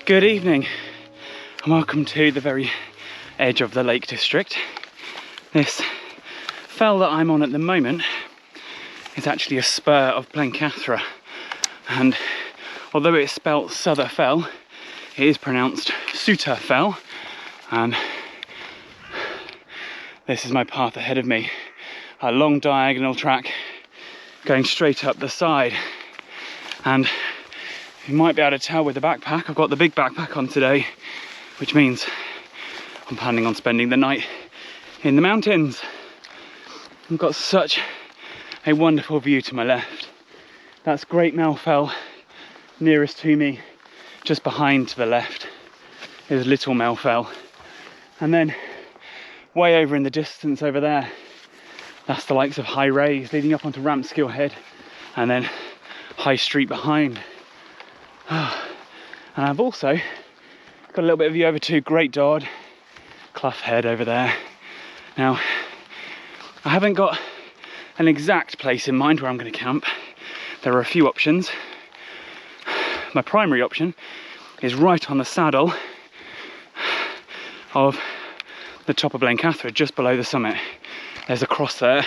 Good evening and welcome to the very edge of the Lake District. This fell that I'm on at the moment is actually a spur of Blencathra, and although it's spelt Southerfell, it is pronounced Southerfell, and this is my path ahead of me, a long diagonal track going straight up the side. And you might be able to tell with the backpack, I've got the big backpack on today, which means I'm planning on spending the night in the mountains. I've got such a wonderful view to my left. That's Great Melfell nearest to me. Just behind to the left is Little Melfell. And then way over in the distance over there, that's the likes of High Raise leading up onto Rampskill Head, and then High Street behind. And I've also got a little bit of view over to Great Dodd, Clough Head over there. Now, I haven't got an exact place in mind where I'm going to camp. There are a few options. My primary option is right on the saddle of the top of Blencathra, just below the summit. There's a cross there,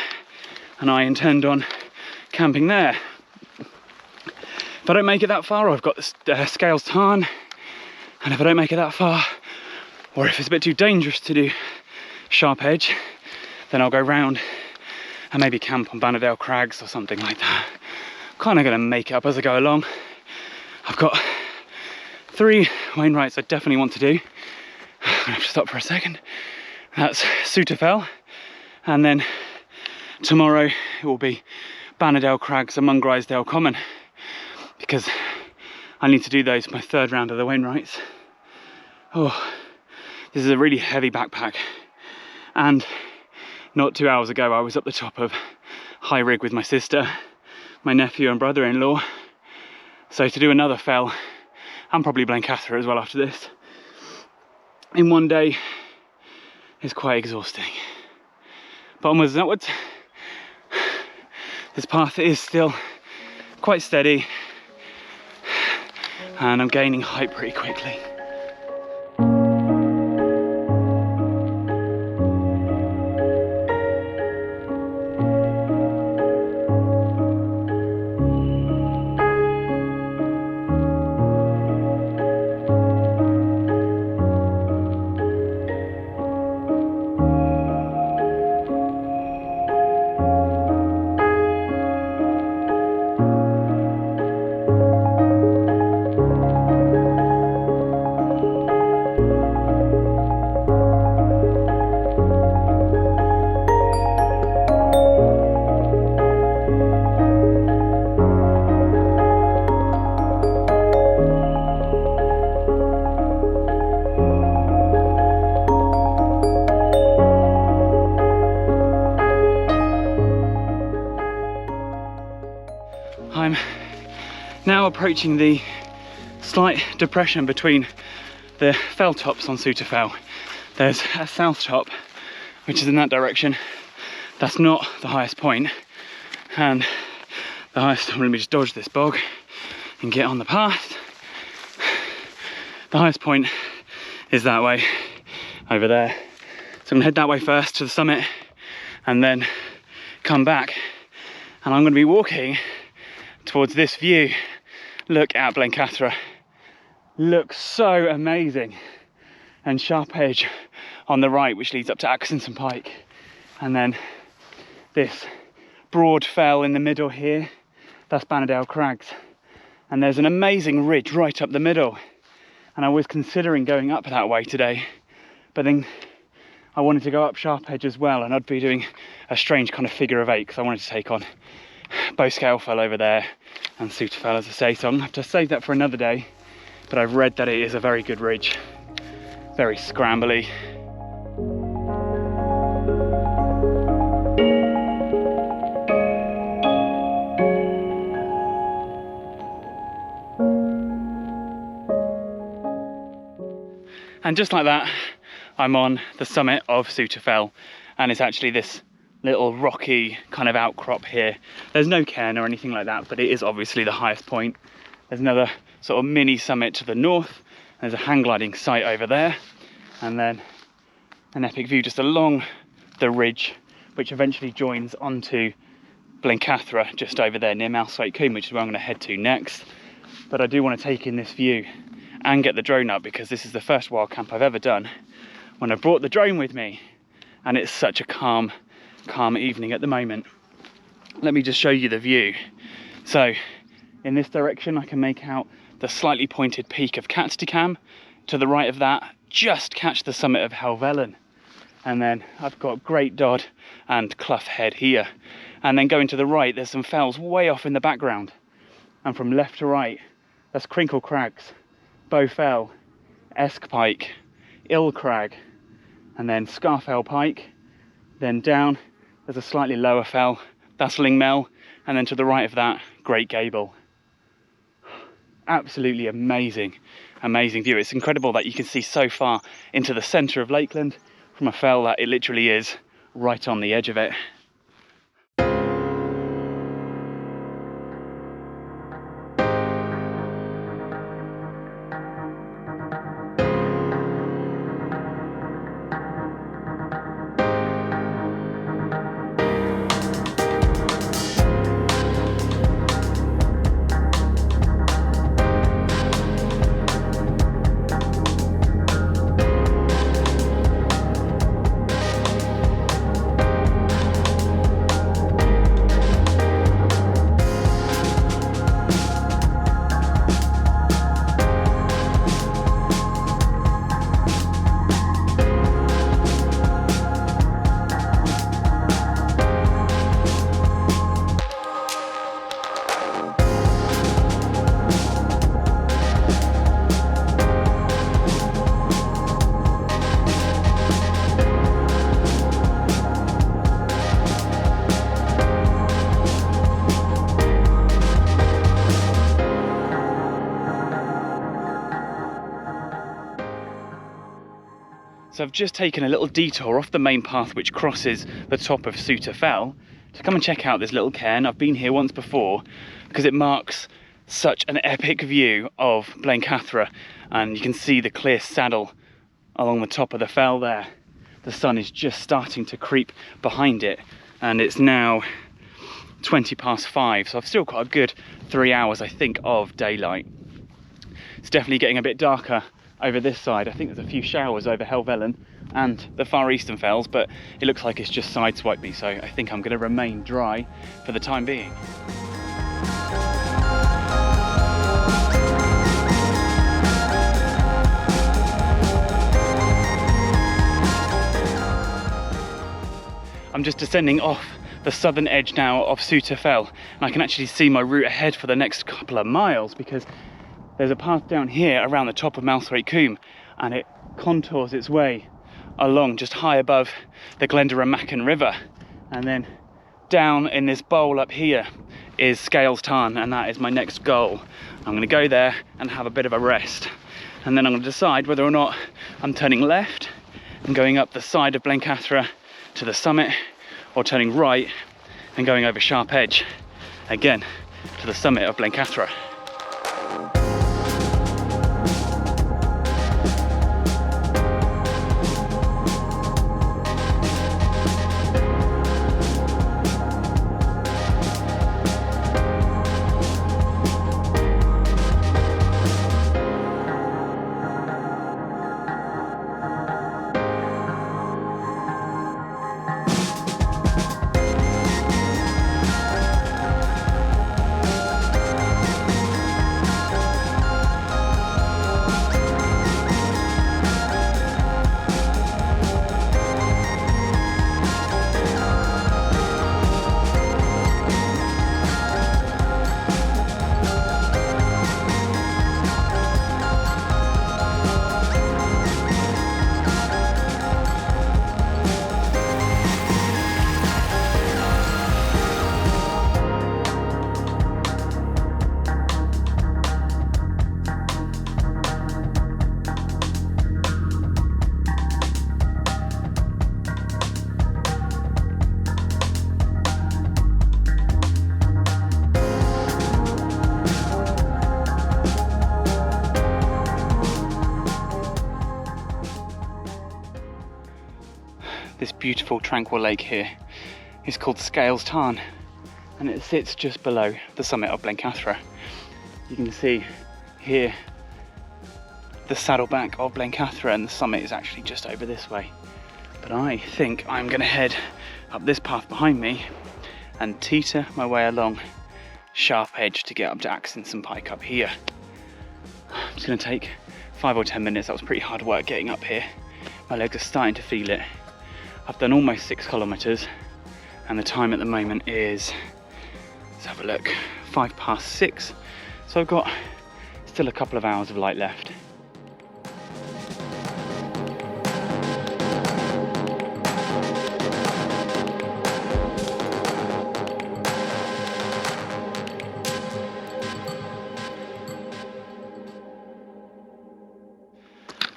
and I intend on camping there. If I don't make it that far, I've got the Scales Tarn, and if I don't make it that far, or if it's a bit too dangerous to do Sharp Edge, then I'll go round and maybe camp on Bannerdale Crags or something like that. Kind of going to make it up as I go along. I've got 3 Wainwrights I definitely want to do. I'm going to have to stop for a second. That's Southerfell, and then tomorrow it will be Bannerdale Crags and Mungrisedale Common, because I need to do those for my 3rd round of the Wainwrights. Oh, this is a really heavy backpack, and not 2 hours ago I was up the top of High Rig with my sister, my nephew and brother-in-law. So to do another fell, and probably Blencathra as well after this, in one day is quite exhausting. But onwards and upwards. This path is still quite steady, and I'm gaining height pretty quickly. I'm now approaching the slight depression between the fell tops on Southerfell. There's a south top, which is in that direction. That's not the highest point, and the highest, I'm going to just dodge this bog and get on the path. The highest point is that way, over there. So I'm going to head that way first to the summit, and then come back, and I'm going to be walking towards this view. Look at Blencathra. Looks so amazing. And Sharp Edge on the right, which leads up to Atkinson Pike. And then this broad fell in the middle here, that's Bannerdale Crags. And there's an amazing ridge right up the middle. And I was considering going up that way today, but then I wanted to go up Sharp Edge as well, and I'd be doing a strange kind of figure of 8 because I wanted to take on Bowscale fell over there and Southerfell, as I say, so I'm gonna have to save that for another day. But I've read that it is a very good ridge, very scrambly. And just like that, I'm on the summit of Southerfell, and it's actually this little rocky kind of outcrop here. There's no cairn or anything like that, but it is obviously the highest point. There's another sort of mini summit to the north, There's a hang gliding site over there, and then an epic view just along the ridge, which eventually joins onto Blencathra just over there near Mountaineers, Common, which is where I'm going to head to next. But I do want to take in this view and get the drone up, because this is the first wild camp I've ever done when I brought the drone with me, and it's such a calm evening at the moment. Let me just show you the view. So in this direction I can make out the slightly pointed peak of Katstikam. To the right of that, just catch the summit of Helvellyn. And then I've got Great Dodd and Clough Head here. And then going to the right, there's some fells way off in the background. And from left to right, that's Tranquil Crags, Bow Fell, Esk Pike, Ill Crag, and then Scarfell Pike. Then down, there's a slightly lower fell, that's Lingmel, and then to the right of that, Great Gable. Absolutely amazing view. It's incredible that you can see so far into the centre of Lakeland from a fell that it literally is right on the edge of it. So I've just taken a little detour off the main path which crosses the top of Southerfell to come and check out this little cairn. I've been here once before because it marks such an epic view of Blencathra, and you can see the clear saddle along the top of the fell there. The sun is just starting to creep behind it, and it's now 5:20, so I've still got a good 3 hours I think of daylight. It's definitely getting a bit darker over this side. I think there's a few showers over Helvellyn and the far eastern fells, but it looks like it's just sideswiped me, so I think I'm going to remain dry for the time being. I'm just descending off the southern edge now of Southerfell, and I can actually see my route ahead for the next couple of miles, because there's a path down here around the top of Mountaineers, Common, and it contours its way along just high above the Glendalough River. And then down in this bowl up here is Scales Tarn, and that is my next goal. I'm going to go there and have a bit of a rest, and then I'm going to decide whether or not I'm turning left and going up the side of Blencathra to the summit, or turning right and going over Sharp Edge again to the summit of Blencathra. beautiful tranquil lake here is called Scales Tarn, and it sits just below the summit of Blencathra. You can see here the saddleback of Blencathra, and the summit is actually just over this way. But I think I'm going to head up this path behind me and teeter my way along Sharp Edge to get up to Axon Pike up here. It's going to take 5 or 10 minutes. That was pretty hard work getting up here. My legs are starting to feel it. I've done almost 6 kilometers, and the time at the moment is, let's have a look, 6:05. So I've got still a couple of hours of light left.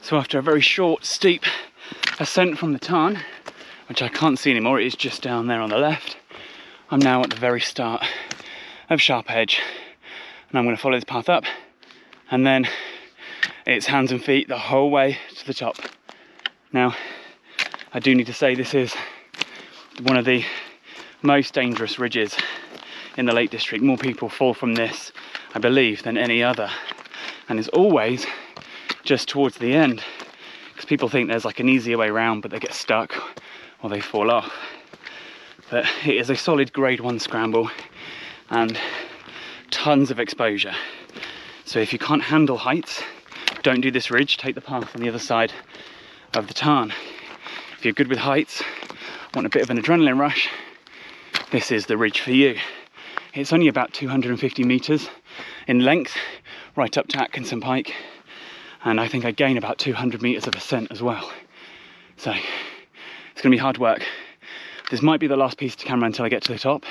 So after a very short, steep ascent from the Tarn, which I can't see anymore, it is just down there on the left, I'm now at the very start of Sharp Edge, and I'm going to follow this path up, and then it's hands and feet the whole way to the top. Now, I do need to say this is one of the most dangerous ridges in the Lake District. More people fall from this, I believe, than any other, and it's always just towards the end, because people think there's like an easier way around, but they get stuck or they fall off. But it is a solid grade 1 scramble and tons of exposure. So if you can't handle heights, don't do this ridge, take the path on the other side of the Tarn. If you're good with heights, want a bit of an adrenaline rush, this is the ridge for you. It's only about 250 meters in length, right up to Atkinson Pike. And I think I gain about 200 meters of ascent as well. So it's gonna be hard work. This might be the last piece to camera until I get to the top.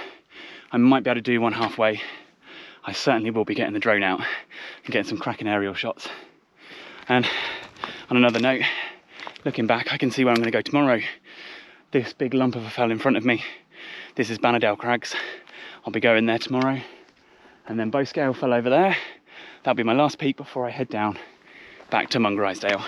I might be able to do one halfway. I certainly will be getting the drone out and getting some cracking aerial shots. And on another note, looking back, I can see where I'm gonna go tomorrow. This big lump of a fell in front of me, this is Bannerdale Crags. I'll be going there tomorrow. And then Bowscale fell over there. That'll be my last peak before I head down back to Mungrisdale.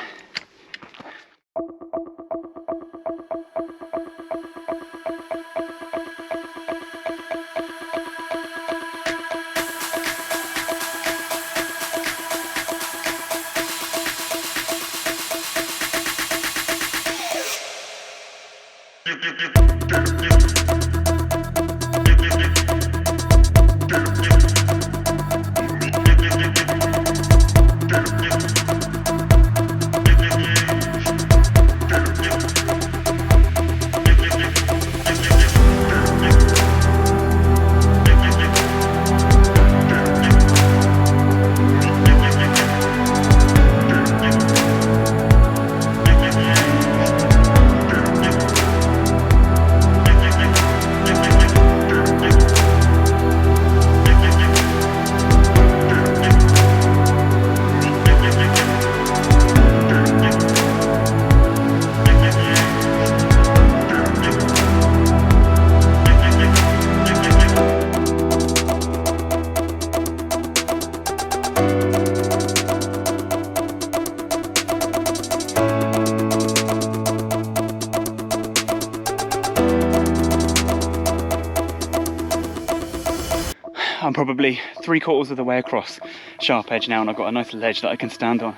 I'm probably 3/4 of the way across Sharp Edge now, and I've got a nice ledge that I can stand on.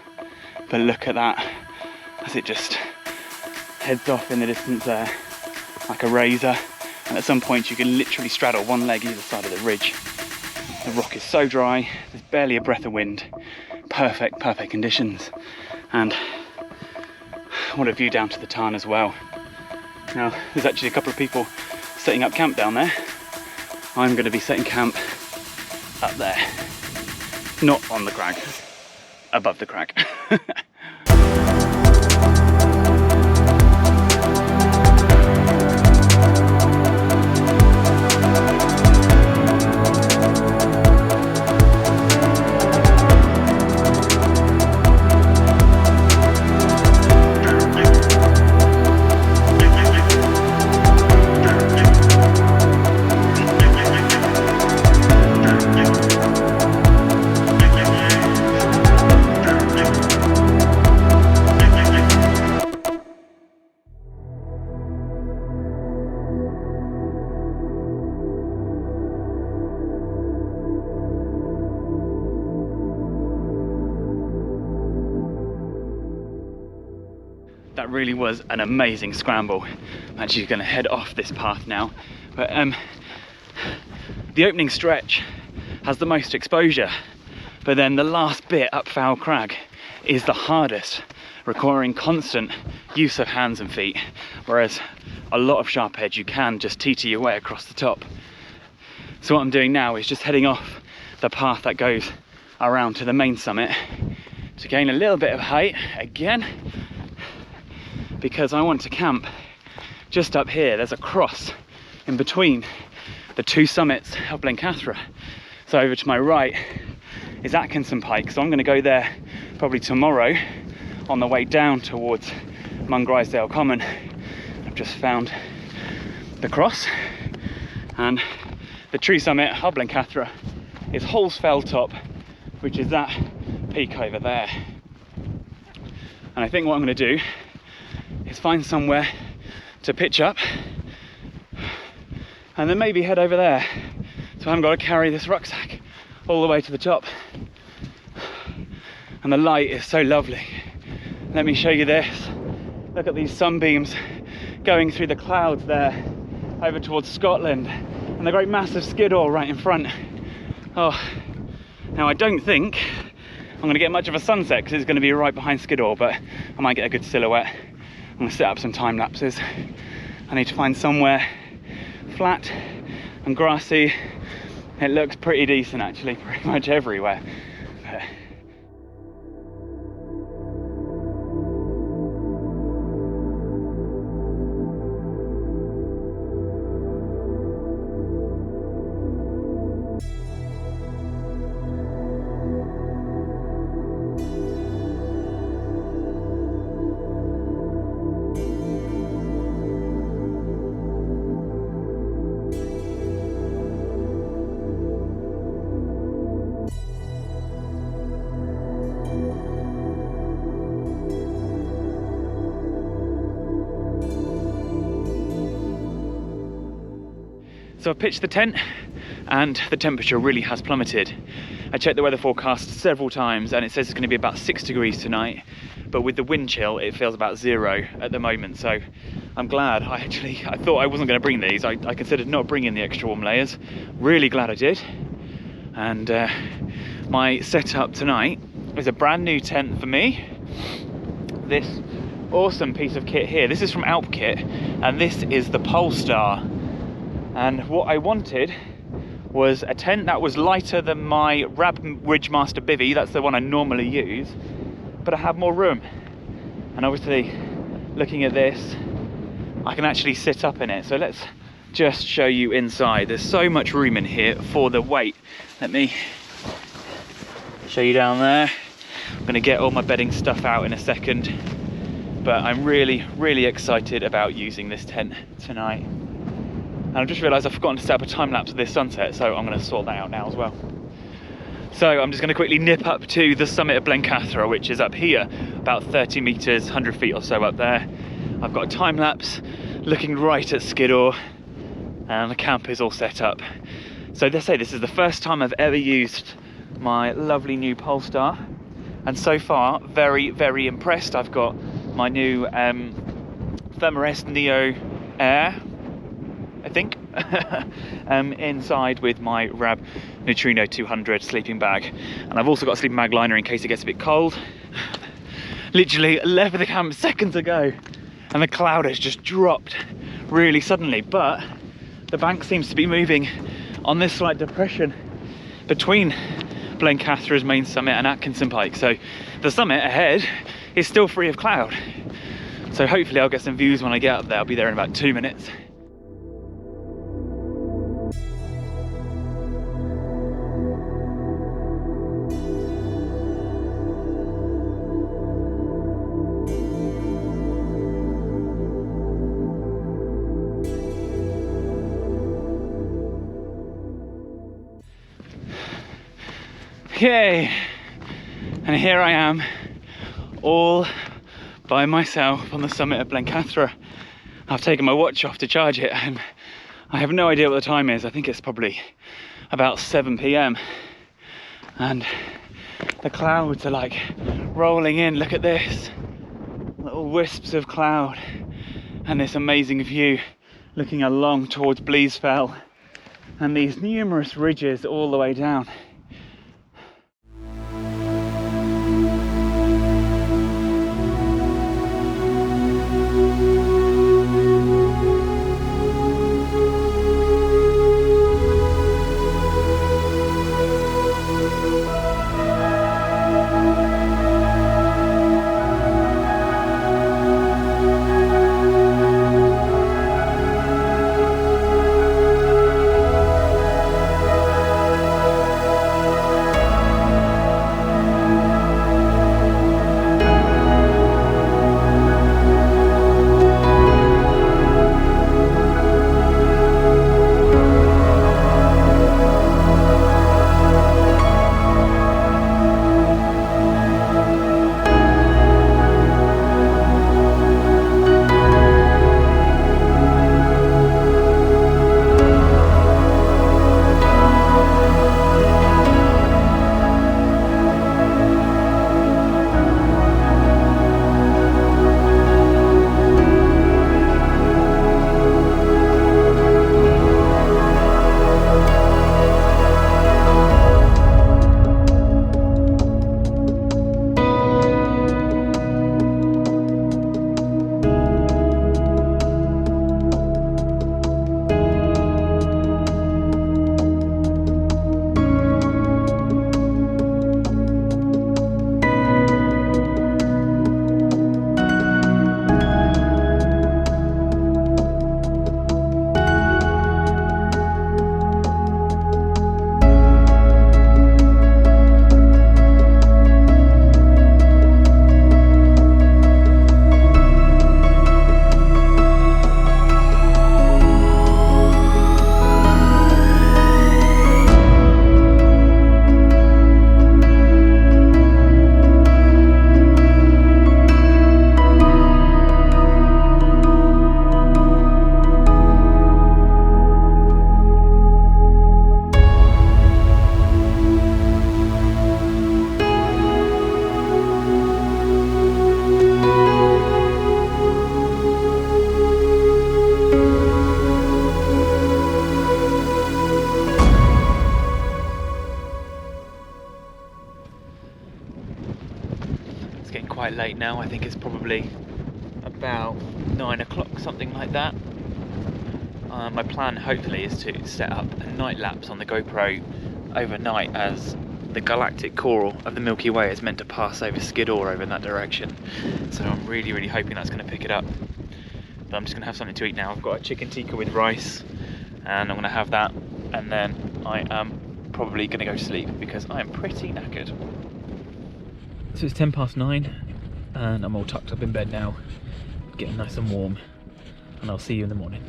But look at that, as it just heads off in the distance there, like a razor. And at some point you can literally straddle one leg either side of the ridge. The rock is so dry, there's barely a breath of wind. Perfect conditions. And what a view down to the Tarn as well. Now, there's actually a couple of people setting up camp down there. I'm going to be setting camp up there, not on the crag, above the crag. that really was an amazing scramble. I'm actually going to head off this path now, but the opening stretch has the most exposure, but then the last bit up Foul Crag is the hardest, requiring constant use of hands and feet, whereas a lot of sharp edge you can just teeter your way across the top. So what I'm doing now is just heading off the path that goes around to the main summit to gain a little bit of height again, because I want to camp just up here. There's a cross in between the two summits of Blencathra. So over to my right is Atkinson Pike, so I'm going to go there probably tomorrow on the way down towards Mungrisedale Common. I've just found the cross, and the true summit of Blencathra is Holsfell Top, which is that peak over there. And I think what I'm going to do is find somewhere to pitch up and then maybe head over there, so I haven't got to carry this rucksack all the way to the top. And the light is so lovely. Let me show you this. Look at these sunbeams going through the clouds there over towards Scotland, and the great massive Skiddaw right in front. Oh, now I don't think I'm going to get much of a sunset because it's going to be right behind Skiddaw, but I might get a good silhouette. I'm going to set up some time lapses. I need to find somewhere flat and grassy. It looks pretty decent actually, pretty much everywhere. But so I've pitched the tent and the temperature really has plummeted. I checked the weather forecast several times and it says it's going to be about 6 degrees tonight, but with the wind chill it feels about 0 at the moment. So I'm glad. I thought I wasn't going to bring these. I considered not bringing the extra warm layers. Really glad I did. And my setup tonight is a brand new tent for me. This awesome piece of kit here. This is from Alpkit and this is the Polestar. And what I wanted was a tent that was lighter than my Rab Ridgemaster bivvy, that's the one I normally use, but I have more room. And obviously, looking at this, I can actually sit up in it. So let's just show you inside. There's so much room in here for the weight. Let me show you down there. I'm going to get all my bedding stuff out in a second, but I'm really, really excited about using this tent tonight. And I've just realised I've forgotten to set up a time lapse of this sunset, so I'm going to sort that out now as well. So I'm just going to quickly nip up to the summit of Blencathra, which is up here, about 30 metres, 100 feet or so up there. I've got a time lapse looking right at Skiddaw, and the camp is all set up. So let's say this is the first time I've ever used my lovely new Polestar, and so far very, very impressed. I've got my new Thermarest Neo Air, I think, inside with my Rab Neutrino 200 sleeping bag, and I've also got a sleeping bag liner in case it gets a bit cold. Literally left the camp seconds ago and the cloud has just dropped really suddenly, but the bank seems to be moving on this slight depression between Blencathra's main summit and Atkinson Pike, so the summit ahead is still free of cloud. So hopefully I'll get some views when I get up there. I'll be there in about 2 minutes. Yay! And here I am, all by myself on the summit of Blencathra. I've taken my watch off to charge it and I have no idea what the time is. I think it's probably about 7 PM and the clouds are like rolling in. Look at this. little wisps of cloud and this amazing view looking along towards Bleasfell and these numerous ridges all the way down. Quite late now. I think it's probably about 9 o'clock, something like that. My plan hopefully is to set up a night lapse on the GoPro overnight, as the galactic core of the Milky Way is meant to pass over Skiddaw over in that direction, so I'm really hoping that's going to pick it up. But I'm just going to have something to eat now. I've got a chicken tikka with rice and I'm going to have that, and then I am probably going to go to sleep because I am pretty knackered. So it's 9:10 and I'm all tucked up in bed now, getting nice and warm, and I'll see you in the morning.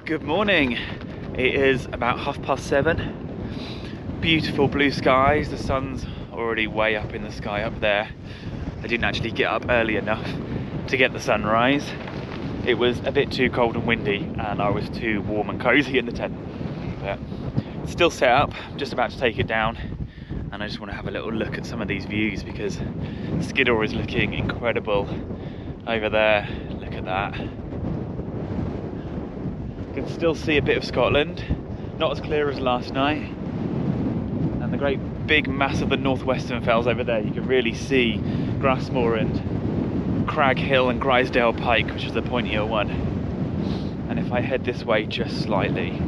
Good morning. It is about 7:30. Beautiful blue skies. The sun's already way up in the sky up there. I didn't actually get up early enough to get the sunrise. It was a bit too cold and windy and I was too warm and cozy in the tent. But still set up. I'm just about to take it down, and I just want to have a little look at some of these views because Skiddaw is looking incredible over there. Look at that. You can still see a bit of Scotland, not as clear as last night, and the great big mass of the northwestern fells over there. You can really see Grassmore and Crag Hill and Grisdale Pike, which is the pointier one. And if I head this way just slightly,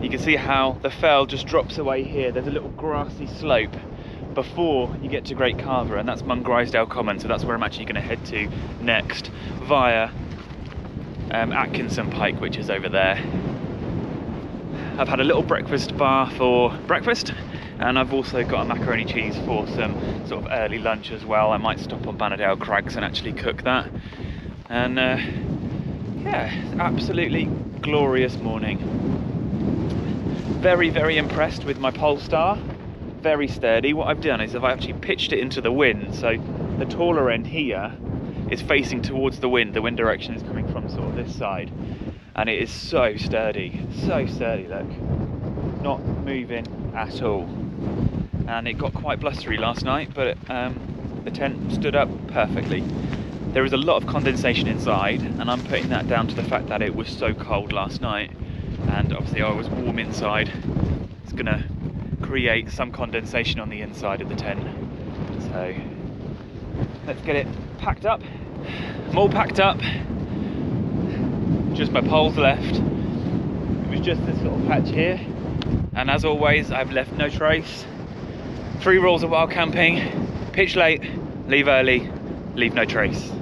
you can see how the fell just drops away here. There's a little grassy slope before you get to Great Carver, and that's Mungrisedale Common, so that's where I'm actually going to head to next via Atkinson Pike, which is over there. I've had a little breakfast bar for breakfast, and I've also got a macaroni cheese for some sort of early lunch as well. I might stop on Bannerdale Crags and actually cook that. And yeah, absolutely glorious morning. Very, very impressed with my Polestar. Very sturdy. What I've done is I've actually pitched it into the wind, so the taller end here is facing towards the wind. The wind direction is coming from sort of this side, and it is so sturdy, look, not moving at all. And it got quite blustery last night, but the tent stood up perfectly. There is a lot of condensation inside, and I'm putting that down to the fact that it was so cold last night, and obviously I was warm inside. It's gonna create some condensation on the inside of the tent. So let's get it packed up. I'm all packed up, just my poles left. It was just this little patch here, and as always I've left no trace. 3 rules of wild camping: pitch late, leave early, leave no trace.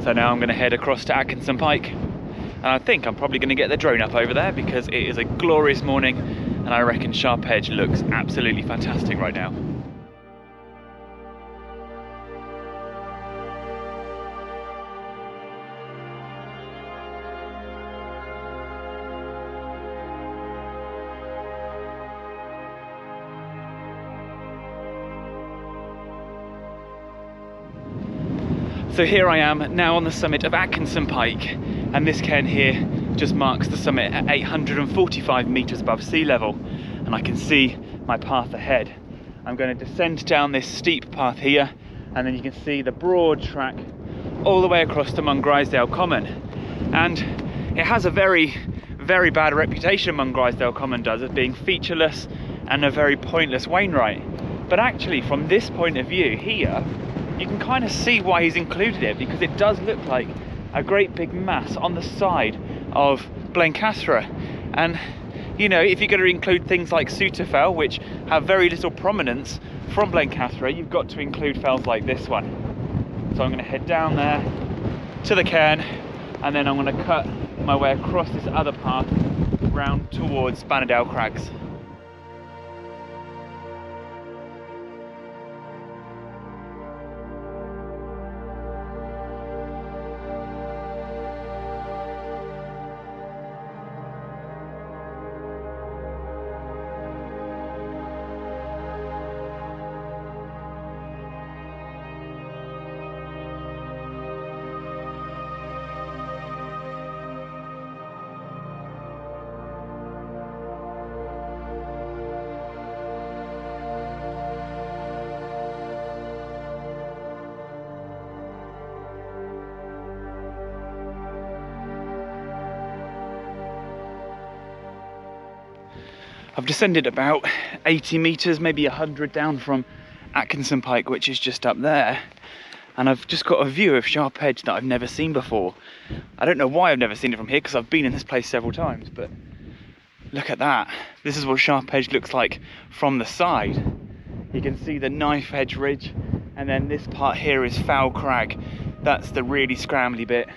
So now I'm going to head across to Atkinson Pike, and I think I'm probably going to get the drone up over there because it is a glorious morning, and I reckon Sharp Edge looks absolutely fantastic right now. So here I am now on the summit of Atkinson Pike, and this cairn here just marks the summit at 845 metres above sea level, and I can see my path ahead. I'm going to descend down this steep path here, and then you can see the broad track all the way across to Mungrisedale Common. And it has a very, very bad reputation, Mungrisedale Common does, as being featureless and a very pointless wainwright. But actually, from this point of view here, you can kind of see why he's included it, because it does look like a great big mass on the side of Blencathra. And you know, if you're going to include things like Southerfell, which have very little prominence from Blencathra, you've got to include fells like this one. So I'm going to head down there to the cairn, and then I'm going to cut my way across this other path round towards Bannerdale Crags. I've descended about 80 metres, maybe 100 down from Atkinson Pike, which is just up there. And I've just got a view of Sharp Edge that I've never seen before. I don't know why I've never seen it from here, because I've been in this place several times, but look at that. This is what Sharp Edge looks like from the side. You can see the Knife Edge Ridge, and then this part here is Foul Crag. That's the really scrambly bit.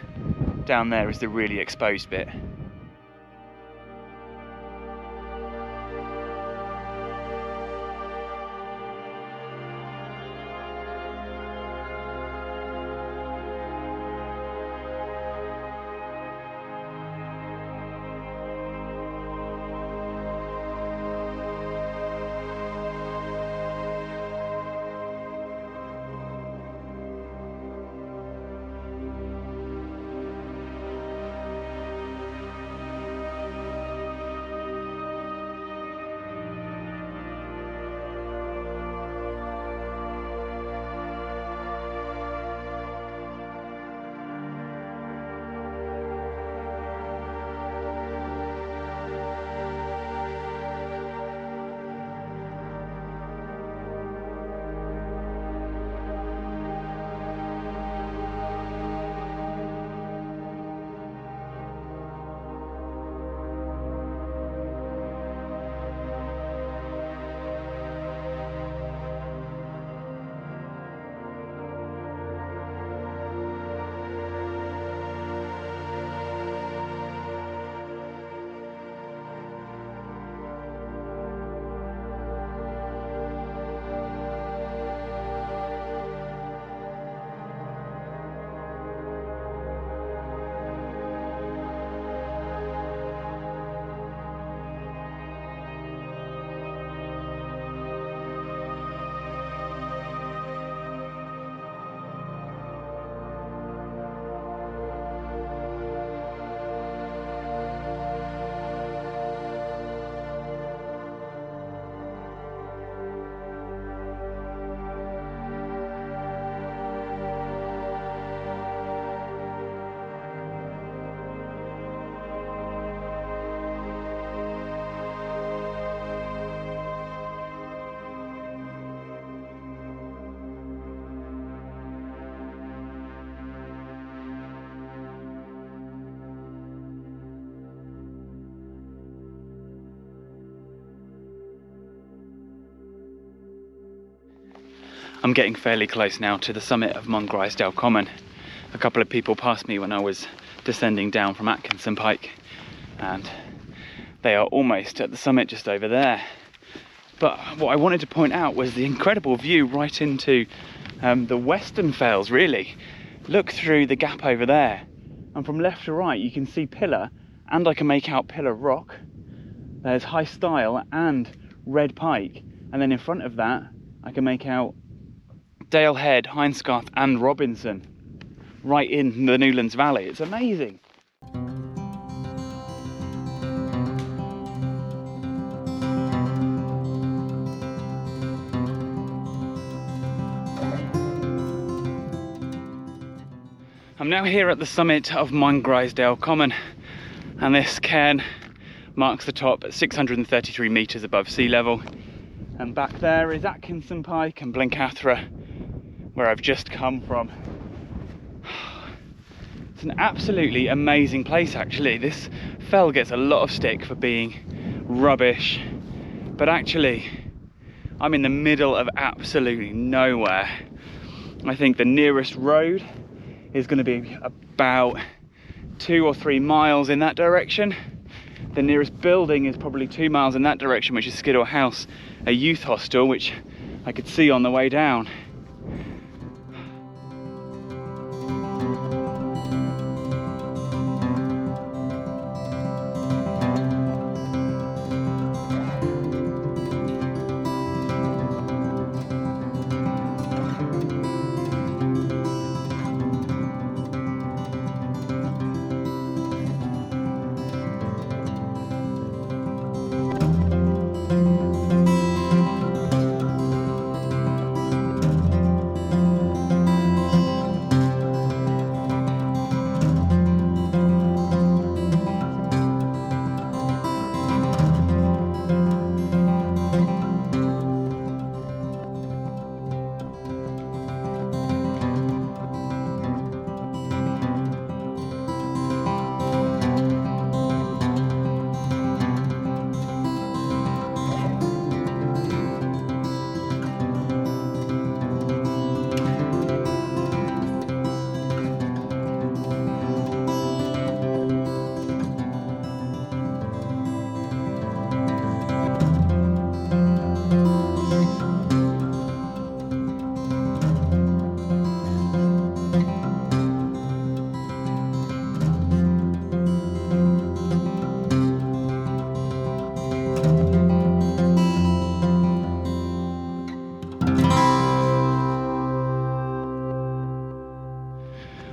Down there is the really exposed bit. I'm getting fairly close now to the summit of Mungrisedale Common. A couple of people passed me when I was descending down from Atkinson Pike, and they are almost at the summit just over there. But what I wanted to point out was the incredible view right into the western fells, really. Look through the gap over there, and from left to right you can see Pillar, and I can make out Pillar Rock. There's High Stile and Red Pike, and then in front of that I can make out Dale Head, Heinscarth and Robinson right in the Newlands Valley. It's amazing. I'm now here at the summit of Mungrisedale Common, and this cairn marks the top at 633 metres above sea level. And back there is Atkinson Pike and Blencathra, where I've just come from. It's an absolutely amazing place actually. This fell gets a lot of stick for being rubbish, but actually I'm in the middle of absolutely nowhere. I think the nearest road is going to be about 2 or 3 miles in that direction. The nearest building is probably 2 miles in that direction, which is Skiddaw House, a youth hostel, which I could see on the way down.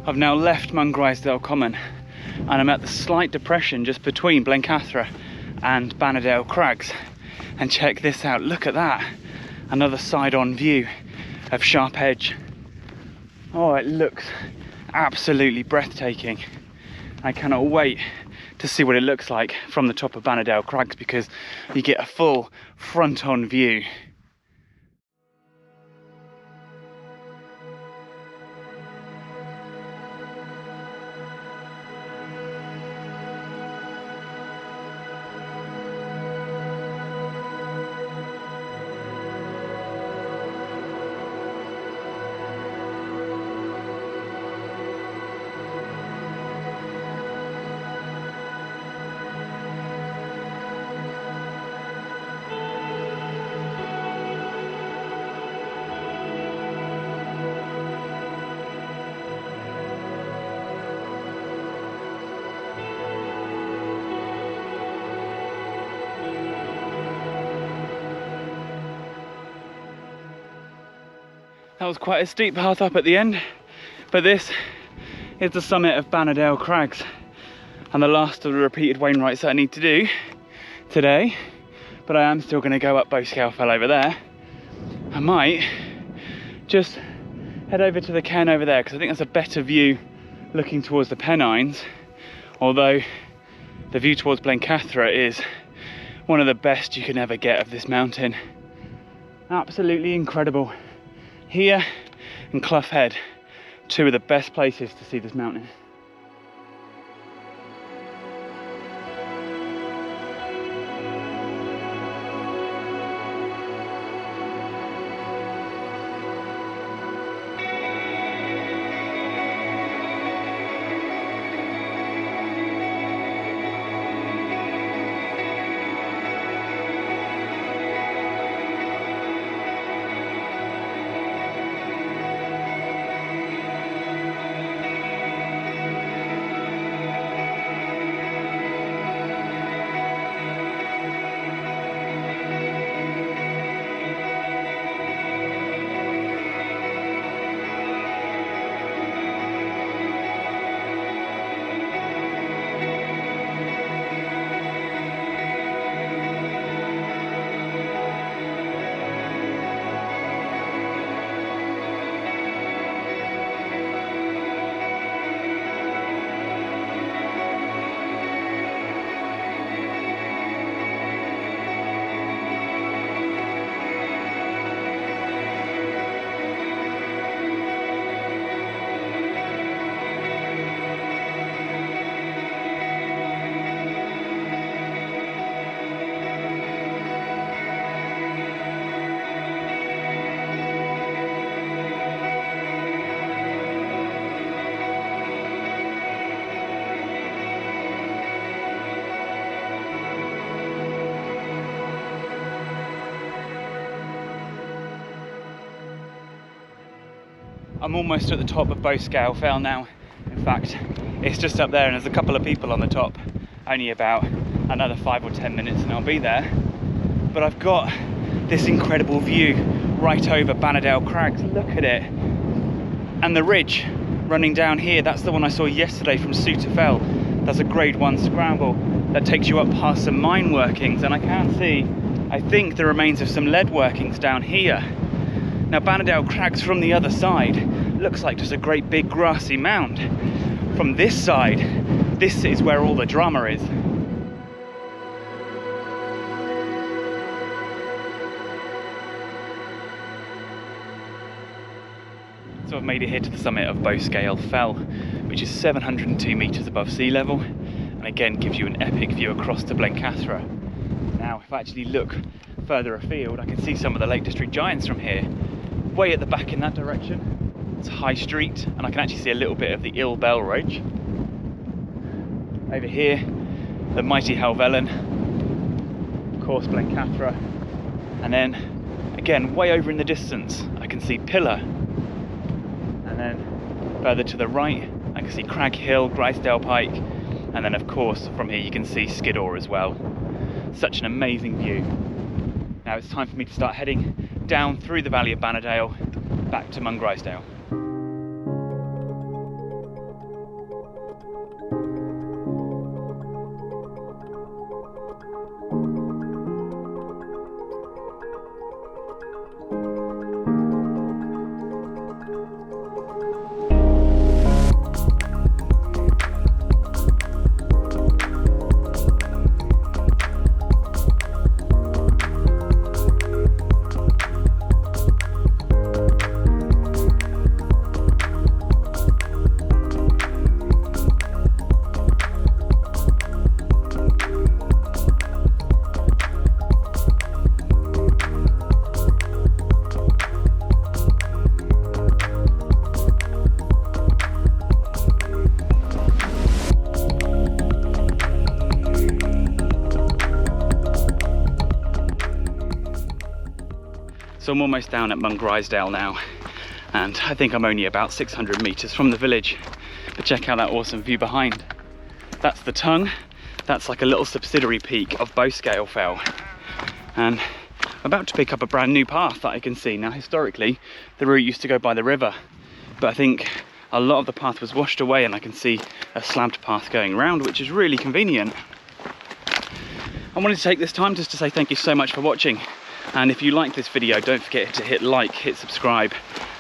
I've now left Mungrisedale Common and I'm at the slight depression just between Blencathra and Bannerdale Crags. And check this out, look at that. Another side-on view of Sharp Edge. Oh, it looks absolutely breathtaking. I cannot wait to see what it looks like from the top of Bannerdale Crags, because you get a full front-on view. That was quite a steep path up at the end, but this is the summit of Bannerdale Crags and the last of the repeated Wainwrights that I need to do today. But I am still going to go up Bowscale Fell over there. I might just head over to the cairn over there, because I think that's a better view looking towards the Pennines, although the view towards Blencathra is one of the best you can ever get of this mountain. Absolutely incredible. Here and Clough Head, two of the best places to see this mountain. I'm almost at the top of Bowscale Fell now. In fact, it's just up there and there's a couple of people on the top. Only about another 5 or 10 minutes and I'll be there. But I've got this incredible view right over Bannerdale Crags. Look at it. And the ridge running down here, that's the one I saw yesterday from Southerfell. That's a grade 1 scramble that takes you up past some mine workings, and I can see, I think, the remains of some lead workings down here. Now Bannerdale Crags from the other side looks like just a great big grassy mound. From this side, this is where all the drama is. So I've made it here to the summit of Bowscale Fell, which is 702 metres above sea level, and again gives you an epic view across to Blencathra. Now if I actually look further afield, I can see some of the Lake District giants from here. Way at the back in that direction, it's High Street, and I can actually see a little bit of the Ill Bell Ridge. Over here, the mighty Helvellyn, of course Blencathra, and then again way over in the distance I can see Pillar. And then further to the right, I can see Crag Hill, Grisdale Pike, and then of course from here you can see Skiddaw as well. Such an amazing view. Now it's time for me to start heading down through the valley of Bannerdale back to Mungrisdale. So I'm almost down at Mungrisdale now, and I think I'm only about 600 metres from the village. But check out that awesome view behind. That's the tongue. That's like a little subsidiary peak of Bowscale Fell. And I'm about to pick up a brand new path that I can see. Now historically, the route used to go by the river, but I think a lot of the path was washed away and I can see a slabbed path going around, which is really convenient. I wanted to take this time just to say thank you so much for watching. And if you like this video, don't forget to hit like, hit subscribe,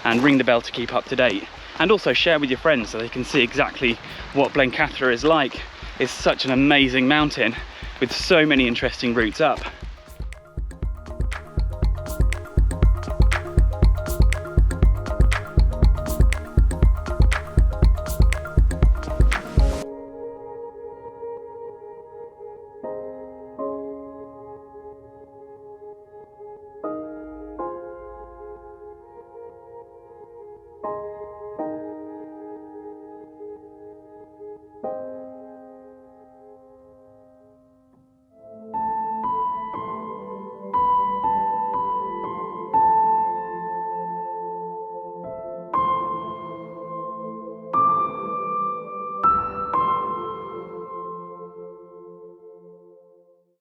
and ring the bell to keep up to date. And also share with your friends so they can see exactly what Blencathra is like. It's such an amazing mountain with so many interesting routes up.